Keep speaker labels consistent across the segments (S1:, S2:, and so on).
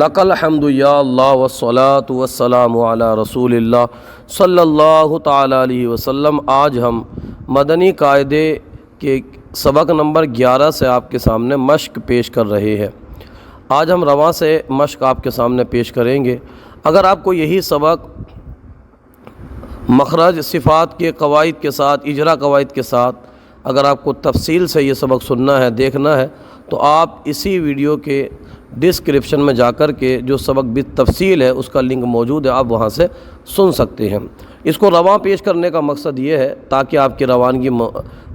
S1: لکل الحمد یا اللہ والصلاة والسلام علی رسول اللہ صلی اللہ تعالیٰ علیہ وسلم۔ آج ہم مدنی قاعدے کے سبق نمبر 11 سے آپ کے سامنے مشق پیش کر رہے ہیں۔ آج ہم رواں سے مشق آپ کے سامنے پیش کریں گے۔ اگر آپ کو یہی سبق مخرج صفات کے قواعد کے ساتھ، اجرا قواعد کے ساتھ اگر آپ کو تفصیل سے یہ سبق سننا ہے، دیکھنا ہے، تو آپ اسی ویڈیو کے ڈسکرپشن میں جا کر کے جو سبق بالتفصیل ہے اس کا لنک موجود ہے، آپ وہاں سے سن سکتے ہیں۔ اس کو رواں پیش کرنے کا مقصد یہ ہے تاکہ آپ کی روانگی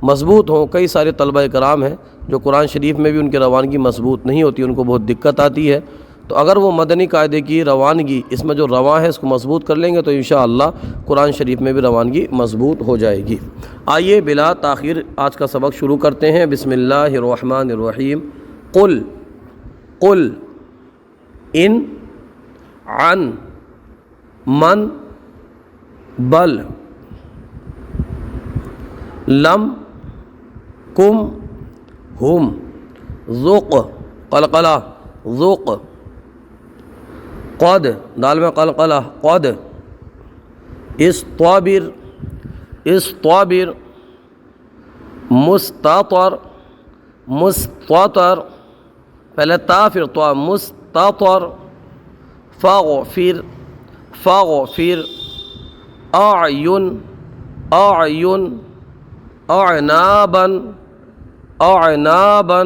S1: مضبوط ہوں۔ کئی سارے طلبہ کرام ہیں جو قرآن شریف میں بھی ان کی روانگی مضبوط نہیں ہوتی، ان کو بہت دقت آتی ہے۔ تو اگر وہ مدنی قاعدے کی روانگی اس میں جو رواں ہے اس کو مضبوط کر لیں گے تو انشاءاللہ قرآن شریف میں بھی روانگی مضبوط ہو جائے گی۔ آئیے بلا تاخیر آج کا سبق شروع کرتے ہیں۔ بسم اللہ الرحمن الرحیم۔ قل ان عن من بل لم کم ہم ذق قلقلہ ذق قد دال میں قلقلہ قد استابر استابر مستطر مستطر پہلے تا پھر تو مستطر فاغفر فاغفر اعین اعین اعنابا اعنابا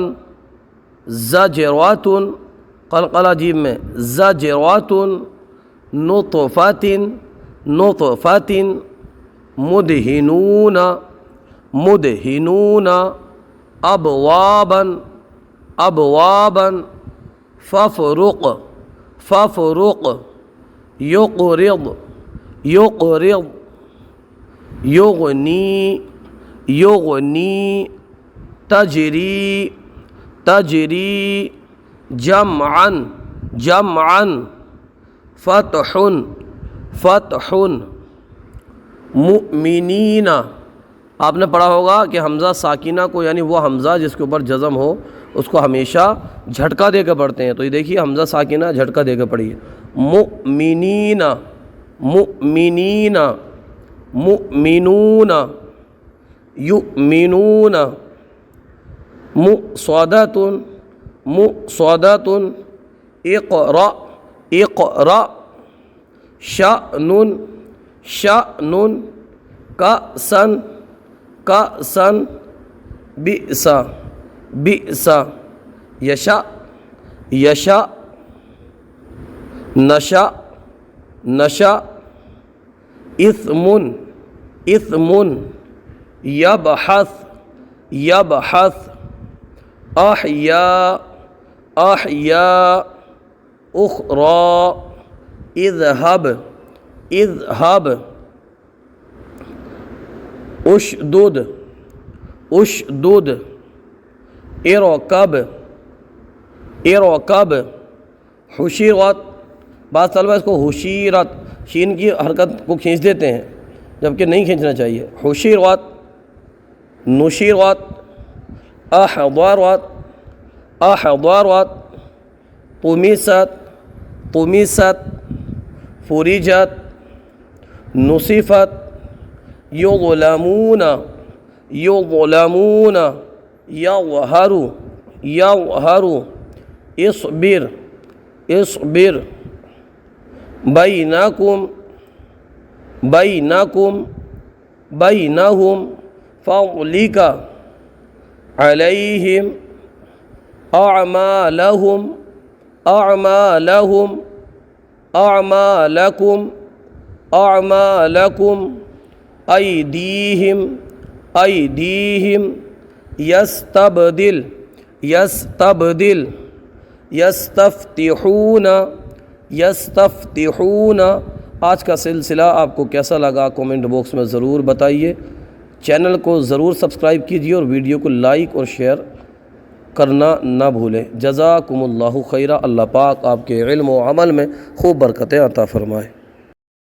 S1: زجرات قلقلہ جیم میں زجرات نطفات نطفات مدہنون مدہنون ابوابا ابوابا ففرق ففرق یقرض یقرض یغنی یغنی تجری تجری جمعا جمعا فتح فتح مؤمنین۔ آپ نے پڑھا ہوگا کہ حمزہ ساکنہ کو، یعنی وہ حمزہ جس کے اوپر جزم ہو اس کو ہمیشہ جھٹکا دے کے پڑھتے ہیں۔ تو یہ دیکھیے حمزہ ساکنہ جھٹکا دے کے پڑھیے۔ مؤمنین مؤمنین مؤمنون یؤمنون مصعدۃ مصعدۃ اقرأ اقرأ شأن شأن کأسا کأسا بئس بئس یشاء یشاء نشاء نشاء اثم اثم یبحث یبحث احیاء احیاء اخری اذهب اذهب اشدد اشدد ارکب ارکب حشیرت۔ بعض طلبہ اس کو حشیرت شین کی حرکت کو کھینچ دیتے ہیں جبکہ نہیں کھینچنا چاہیے۔ حشیرت نشیرت احضرت احضرت طمست طمست فرجت نصفت یظلمون یظلمون یظہر یظہر اصبر اصبر بینکم بینکم بینہم فضلک علیہم اعمالہم اعمالہم اعمالکم اعمالکم ایدیہم ایدیہم یستبدل یستبدل یستفتحون یستفتحون۔ آج کا سلسلہ آپ کو کیسا لگا کامنٹ باکس میں ضرور بتائیے۔ چینل کو ضرور سبسکرائب کیجیے اور ویڈیو کو لائک اور شیئر کرنا نہ بھولیں۔ جزاکم اللہ خیرہ۔ اللہ پاک آپ کے علم و عمل میں خوب برکتیں عطا فرمائے۔